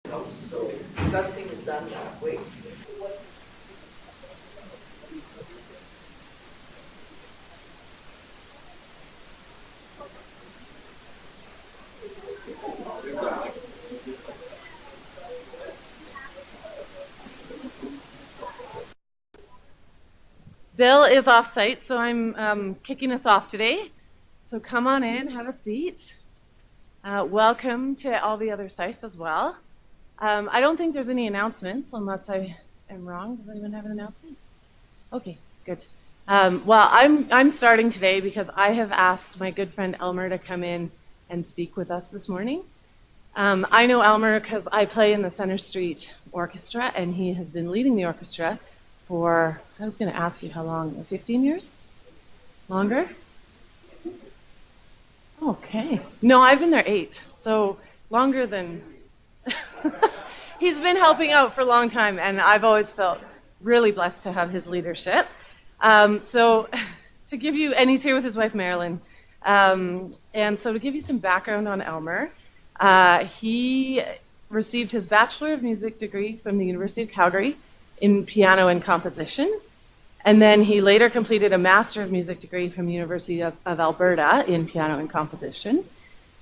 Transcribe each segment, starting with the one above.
So we got things done that way. Bill is off site, so I'm kicking us off today. So come on in, have a seat. Welcome to all the other sites as well. I don't think there's any announcements unless I am wrong. Does anyone have an announcement? Okay, good. Well, I'm starting today because I have asked my good friend Elmer to come in and speak with us this morning. I know Elmer because I play in the Center Street Orchestra, and he has been leading the orchestra for, I was going to ask you how long, 15 years? Longer? Okay. No, I've been there 8, so longer than... He's been helping out for a long time, and I've always felt really blessed to have his leadership. So to give you, and he's here with his wife Marilyn, and so to give you some background on Elmer, he received his Bachelor of Music degree from the University of Calgary in piano and composition, and then he later completed a Master of Music degree from the University of Alberta in piano and composition.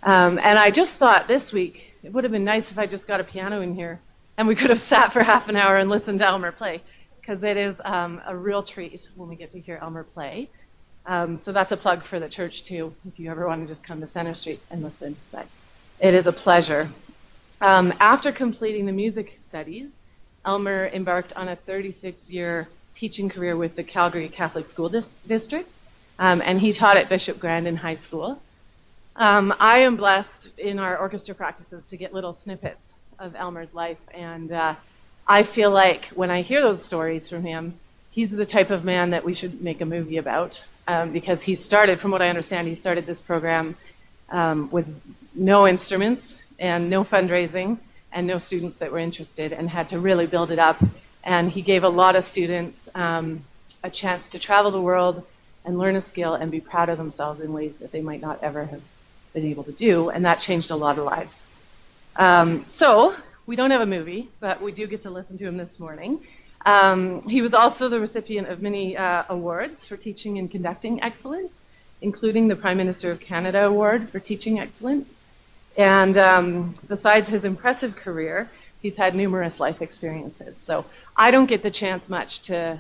And I just thought this week it would have been nice if I just got a piano in here and we could have sat for half an hour and listened to Elmer play, because it is a real treat when we get to hear Elmer play. So that's a plug for the church too, if you ever want to just come to Center Street and listen. But it is a pleasure. After completing the music studies, Elmer embarked on a 36-year teaching career with the Calgary Catholic School District, and he taught at Bishop Grandin High School. I am blessed in our orchestra practices to get little snippets of Elmer's life, and I feel like when I hear those stories from him, he's the type of man that we should make a movie about, because he started, from what I understand, he started this program with no instruments and no fundraising and no students that were interested, and had to really build it up. And he gave a lot of students a chance to travel the world and learn a skill and be proud of themselves in ways that they might not ever have been able to do, and that changed a lot of lives. So we don't have a movie, but we do get to listen to him this morning. He was also the recipient of many awards for teaching and conducting excellence, including the Prime Minister of Canada Award for Teaching Excellence. And besides his impressive career, he's had numerous life experiences. So I don't get the chance much to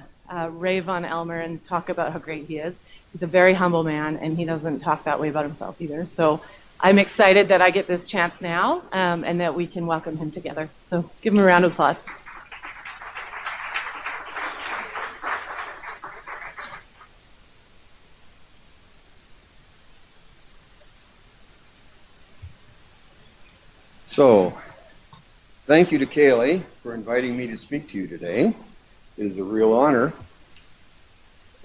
rave on Elmer and talk about how great he is. He's a very humble man, and he doesn't talk that way about himself either. So I'm excited that I get this chance now, and that we can welcome him together. So give him a round of applause. So, thank you to Kaylee for inviting me to speak to you today. It is a real honor.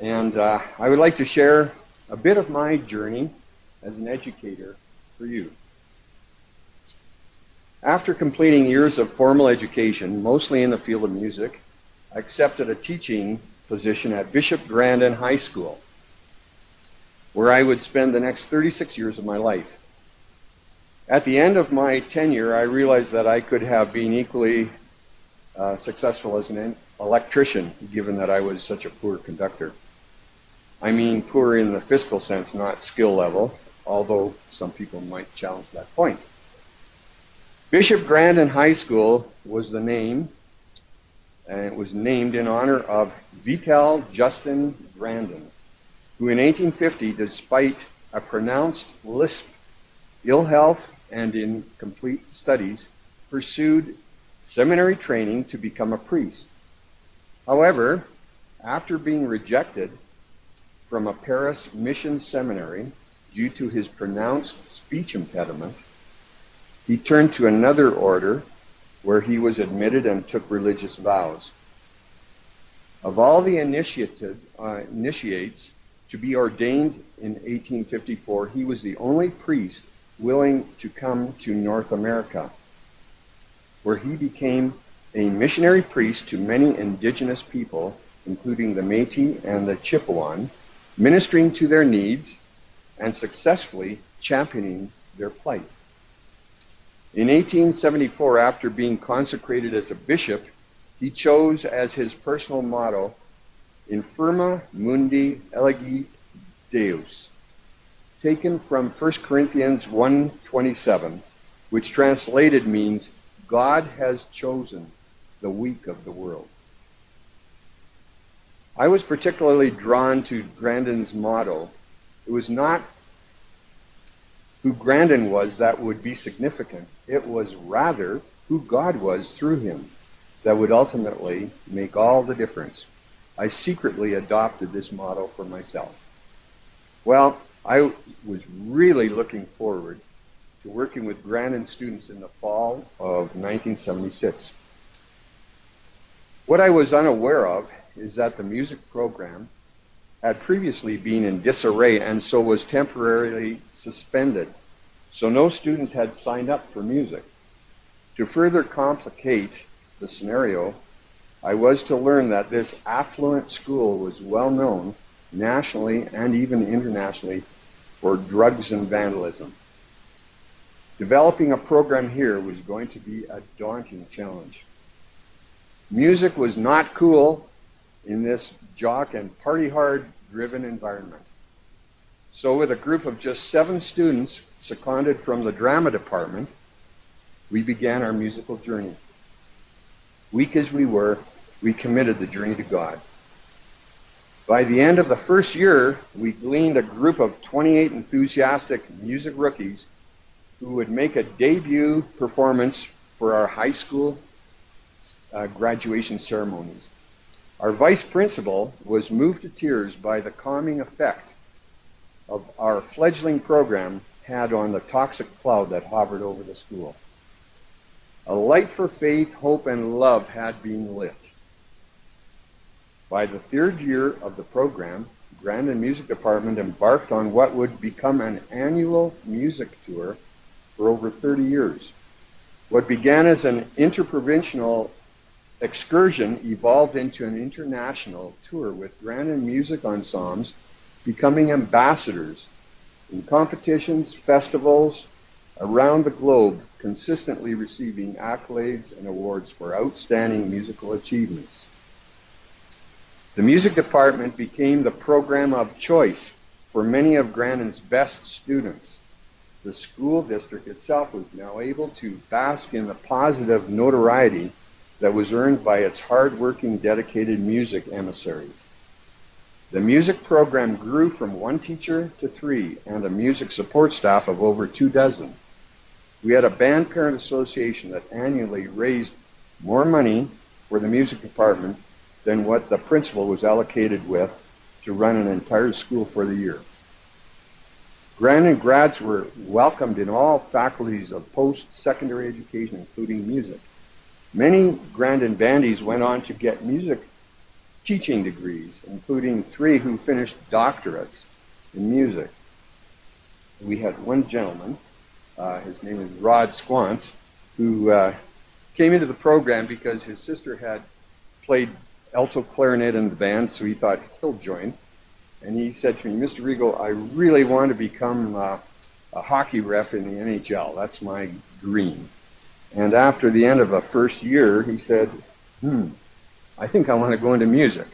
And I would like to share a bit of my journey as an educator for you. After completing years of formal education, mostly in the field of music, I accepted a teaching position at Bishop Grandin High School, where I would spend the next 36 years of my life. At the end of my tenure, I realized that I could have been equally successful as an electrician, given that I was such a poor conductor. I mean poor in the fiscal sense, not skill level, although some people might challenge that point. Bishop Grandin High School was the name, and it was named in honor of Vital Justin Grandin, who in 1850, despite a pronounced lisp, ill health, and incomplete studies, pursued seminary training to become a priest. However, after being rejected from a Paris mission seminary due to his pronounced speech impediment, he turned to another order where he was admitted and took religious vows. Of all the initiates to be ordained in 1854, he was the only priest willing to come to North America, where he became a missionary priest to many indigenous people, including the Métis and the Chippewan, ministering to their needs and successfully championing their plight. In 1874, after being consecrated as a bishop, he chose as his personal motto, Infirma Mundi Elegit Deus, taken from 1 Corinthians 1:27, which translated means, God has chosen the weak of the world. I was particularly drawn to Grandin's motto. It was not who Grandin was that would be significant. It was rather who God was through him that would ultimately make all the difference. I secretly adopted this motto for myself. Well, I was really looking forward to working with Grandin students in the fall of 1976. What I was unaware of is that the music program had previously been in disarray and so was temporarily suspended. So no students had signed up for music. To further complicate the scenario, I was to learn that this affluent school was well known nationally and even internationally for drugs and vandalism. Developing a program here was going to be a daunting challenge. Music was not cool in this jock and party hard driven environment. So with a group of just 7 students seconded from the drama department, we began our musical journey. Weak as we were, we committed the journey to God. By the end of the first year, we gleaned a group of 28 enthusiastic music rookies who would make a debut performance for our high school graduation ceremonies. Our vice principal was moved to tears by the calming effect of our fledgling program had on the toxic cloud that hovered over the school. A light for faith, hope, and love had been lit. By the 3rd year of the program, Grandin Music Department embarked on what would become an annual music tour for over 30 years. What began as an interprovincial excursion evolved into an international tour with Grandin music ensembles becoming ambassadors in competitions, festivals around the globe, consistently receiving accolades and awards for outstanding musical achievements. The music department became the program of choice for many of Grandin's best students. The school district itself was now able to bask in the positive notoriety that was earned by its hard-working, dedicated music emissaries. The music program grew from 1 teacher to 3 and a music support staff of over 24. We had a band parent association that annually raised more money for the music department than what the principal was allocated with to run an entire school for the year. Grandin grads were welcomed in all faculties of post-secondary education, including music. Many Grandin bandies went on to get music teaching degrees, including 3 who finished doctorates in music. We had one gentleman, his name is Rod Squance, who came into the program because his sister had played alto clarinet in the band, so he thought he'll join. And he said to me, Mr. Rigo, I really want to become a hockey ref in the NHL. That's my dream. And after the end of the first year, he said, I think I want to go into music.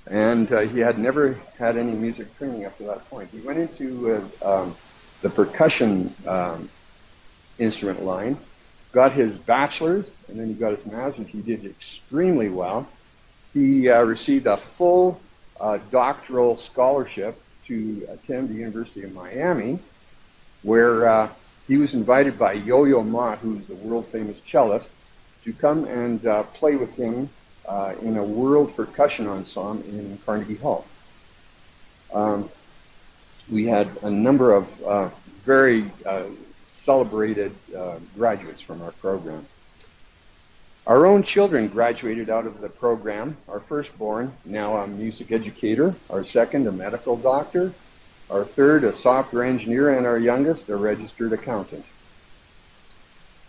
And he had never had any music training up to that point. He went into the percussion instrument line, got his bachelor's, and then he got his master's. He did extremely well. He received a full doctoral scholarship to attend the University of Miami, where he was invited by Yo-Yo Ma, who's the world-famous cellist, to come and play with him in a world percussion ensemble in Carnegie Hall. We had a number of very celebrated graduates from our program. Our own children graduated out of the program. Our firstborn, now a music educator. Our second, a medical doctor. Our third, a software engineer. And our youngest, a registered accountant.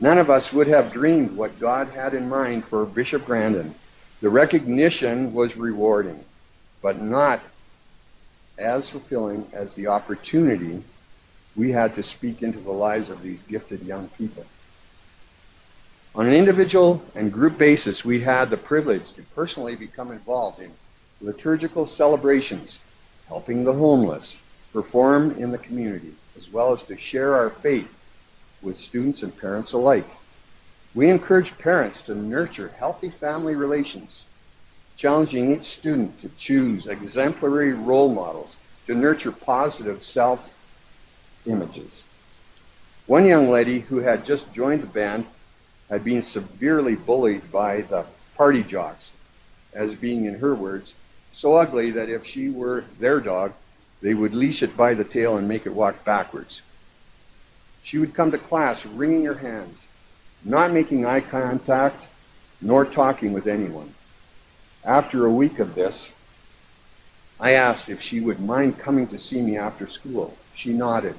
None of us would have dreamed what God had in mind for Bishop Grandin. The recognition was rewarding, but not as fulfilling as the opportunity we had to speak into the lives of these gifted young people. On an individual and group basis, we had the privilege to personally become involved in liturgical celebrations, helping the homeless, perform in the community, as well as to share our faith with students and parents alike. We encourage parents to nurture healthy family relations, challenging each student to choose exemplary role models to nurture positive self-images. One young lady who had just joined the band had been severely bullied by the party jocks, as being, in her words, so ugly that if she were their dog, they would leash it by the tail and make it walk backwards. She would come to class wringing her hands, not making eye contact, nor talking with anyone. After a week of this, I asked if she would mind coming to see me after school. She nodded.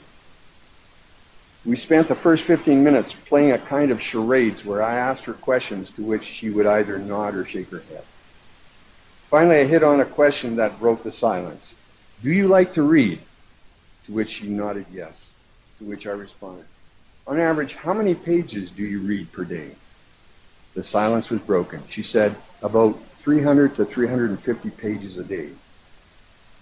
We spent the first 15 minutes playing a kind of charades where I asked her questions to which she would either nod or shake her head. Finally, I hit on a question that broke the silence. Do you like to read? To which she nodded yes, to which I responded, on average, how many pages do you read per day? The silence was broken. She said, about 300 to 350 pages a day.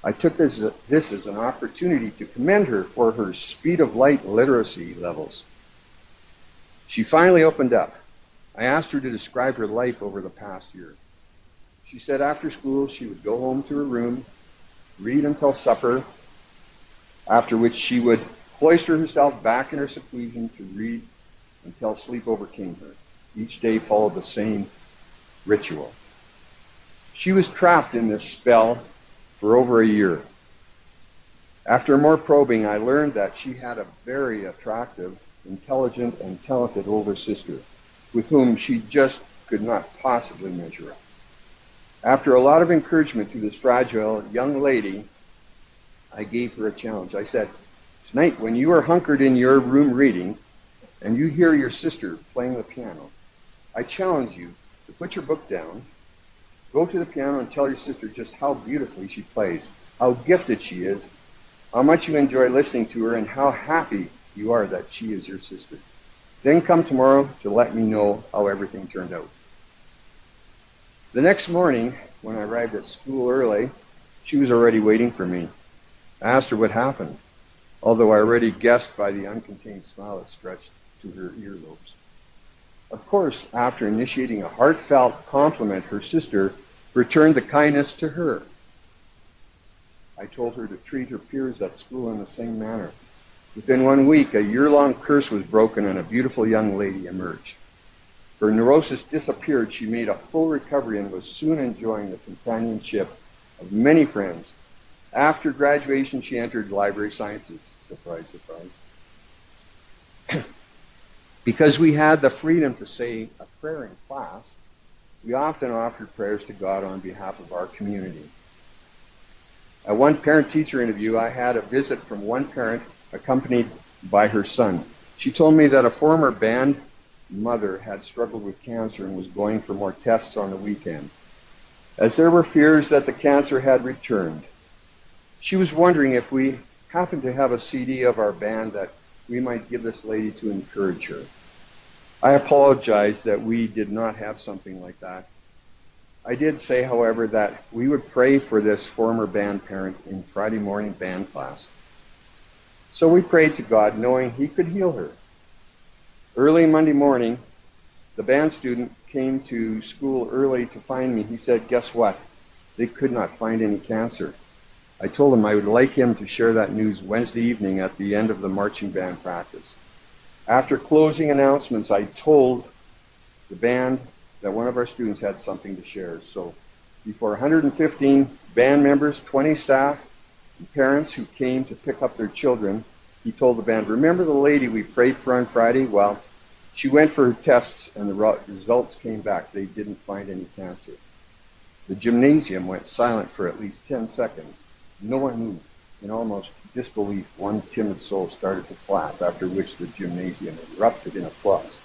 I took this as an opportunity to commend her for her speed of light literacy levels. She finally opened up. I asked her to describe her life over the past year. She said after school she would go home to her room, read until supper, after which she would cloister herself back in her seclusion to read until sleep overcame her. Each day followed the same ritual. She was trapped in this spell for over a year. After more probing, I learned that she had a very attractive, intelligent, and talented older sister with whom she just could not possibly measure up. After a lot of encouragement to this fragile young lady, I gave her a challenge. I said, tonight when you are hunkered in your room reading and you hear your sister playing the piano, I challenge you to put your book down, go to the piano and tell your sister just how beautifully she plays, how gifted she is, how much you enjoy listening to her, and how happy you are that she is your sister. Then come tomorrow to let me know how everything turned out. The next morning, when I arrived at school early, she was already waiting for me. I asked her what happened, although I already guessed by the uncontained smile that stretched to her earlobes. Of course, after initiating a heartfelt compliment, her sister returned the kindness to her. I told her to treat her peers at school in the same manner. Within 1 week, a year-long curse was broken and a beautiful young lady emerged. Her neurosis disappeared, she made a full recovery and was soon enjoying the companionship of many friends. After graduation, she entered library sciences. Surprise, surprise. Because we had the freedom to say a prayer in class, we often offered prayers to God on behalf of our community. At one parent-teacher interview, I had a visit from one parent accompanied by her son. She told me that a former band mother had struggled with cancer and was going for more tests on the weekend, as there were fears that the cancer had returned. She was wondering if we happened to have a CD of our band that we might give this lady to encourage her. I apologized that we did not have something like that. I did say, however, that we would pray for this former band parent in Friday morning band class. So we prayed to God, knowing He could heal her. Early Monday morning, the band student came to school early to find me. He said, guess what? They could not find any cancer. I told him I would like him to share that news Wednesday evening at the end of the marching band practice. After closing announcements, I told the band that one of our students had something to share. So before 115 band members, 20 staff, and parents who came to pick up their children, he told the band, remember the lady we prayed for on Friday? Well, she went for her tests and the results came back. They didn't find any cancer. The gymnasium went silent for at least 10 seconds. No one moved. In almost disbelief, one timid soul started to clap, after which the gymnasium erupted in applause.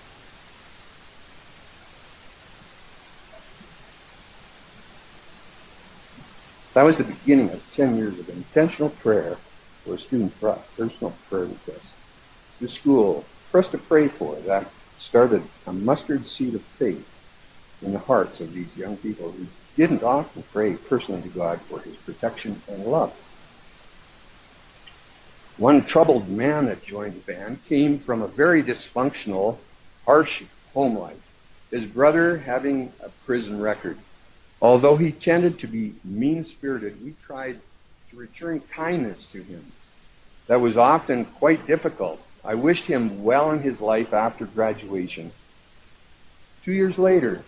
That was the beginning of 10 years of intentional prayer where students brought personal prayer requests to school for us to pray for, that started a mustard seed of faith in the hearts of these young people who didn't often pray personally to God for his protection and love. One troubled man that joined the band came from a very dysfunctional, harsh home life, his brother having a prison record. Although he tended to be mean-spirited, we tried to return kindness to him. That was often quite difficult. I wished him well in his life after graduation. 2 years later,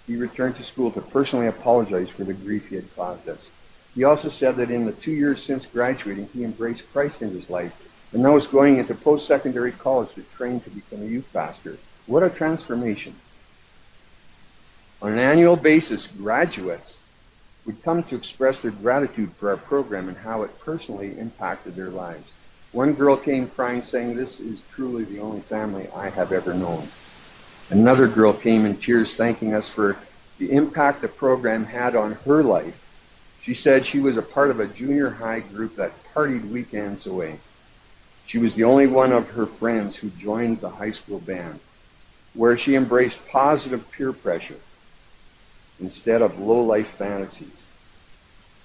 he returned to school to personally apologize for the grief he had caused us. He also said that in the 2 years since graduating, he embraced Christ in his life and now is going into post-secondary college to train to become a youth pastor. What a transformation. On an annual basis, graduates would come to express their gratitude for our program and how it personally impacted their lives. One girl came crying saying, "This is truly the only family I have ever known." Another girl came in tears thanking us for the impact the program had on her life. She said she was a part of a junior high group that partied weekends away. She was the only one of her friends who joined the high school band, where she embraced positive peer pressure instead of low-life fantasies.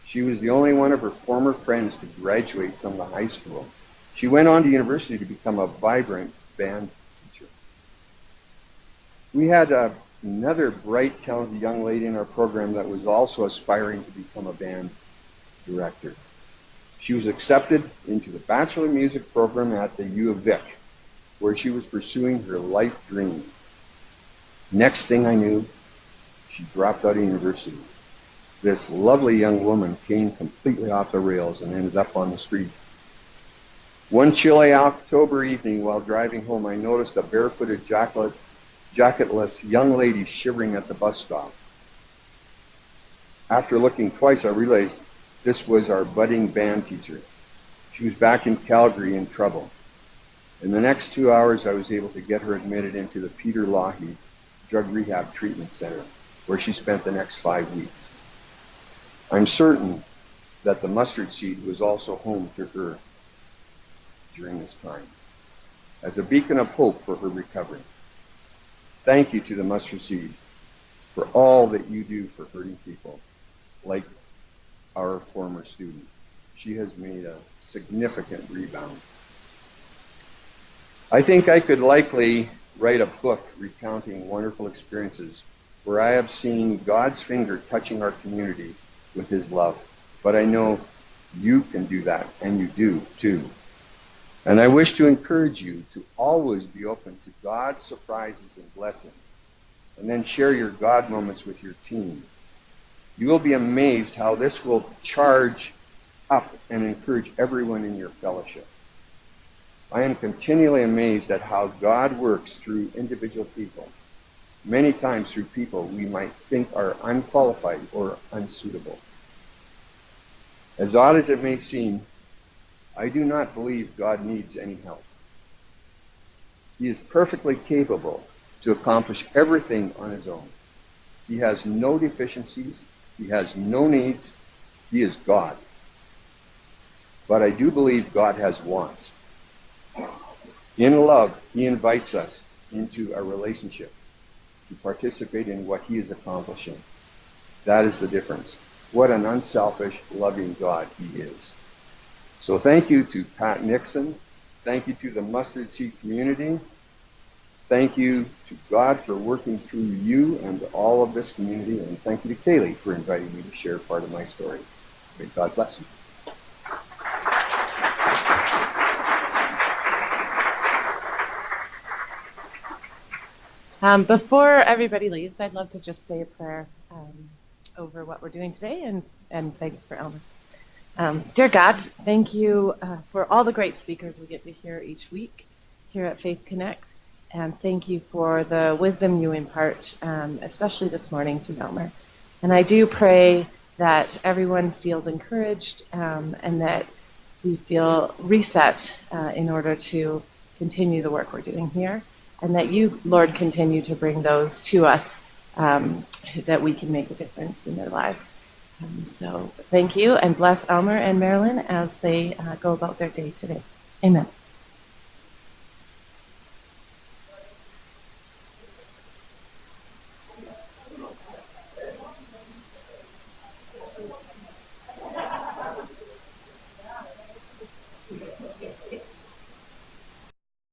She was the only one of her former friends to graduate from the high school. She went on to university to become a vibrant band teacher. We had another bright, talented young lady in our program that was also aspiring to become a band director. She was accepted into the Bachelor of Music program at the U of Vic, where she was pursuing her life dream. Next thing I knew, she dropped out of university. This lovely young woman came completely off the rails and ended up on the street. One chilly October evening while driving home, I noticed a barefooted, jacketless young lady shivering at the bus stop. After looking twice, I realized this was our budding band teacher. She was back in Calgary in trouble. In the next 2 hours, I was able to get her admitted into the Peter Lougheed Drug Rehab Treatment Center, where she spent the next 5 weeks. I'm certain that the mustard seed was also home to her during this time, as a beacon of hope for her recovery. Thank you to the mustard seed for all that you do for hurting people, like our former student. She has made a significant rebound. I think I could likely write a book recounting wonderful experiences where I have seen God's finger touching our community with his love. But I know you can do that, and you do too. And I wish to encourage you to always be open to God's surprises and blessings, and then share your God moments with your team. You will be amazed how this will charge up and encourage everyone in your fellowship. I am continually amazed at how God works through individual people, many times through people we might think are unqualified or unsuitable. As odd as it may seem, I do not believe God needs any help. He is perfectly capable to accomplish everything on his own. He has no deficiencies. He has no needs. He is God. But I do believe God has wants. In love, he invites us into a relationship to participate in what he is accomplishing. That is the difference. What an unselfish, loving God he is. So thank you to Pat Nixon. Thank you to the Mustard Seed community. Thank you to God for working through you and all of this community. And thank you to Kaylee for inviting me to share part of my story. May God bless you. Before everybody leaves, I'd love to just say a prayer over what we're doing today, and thanks for Elmer. Dear God, thank you for all the great speakers we get to hear each week here at Faith Connect, and thank you for the wisdom you impart, especially this morning through Elmer. And I do pray that everyone feels encouraged and that we feel reset in order to continue the work we're doing here, and that you, Lord, continue to bring those to us that we can make a difference in their lives. So thank you, and bless Elmer and Marilyn as they go about their day today. Amen.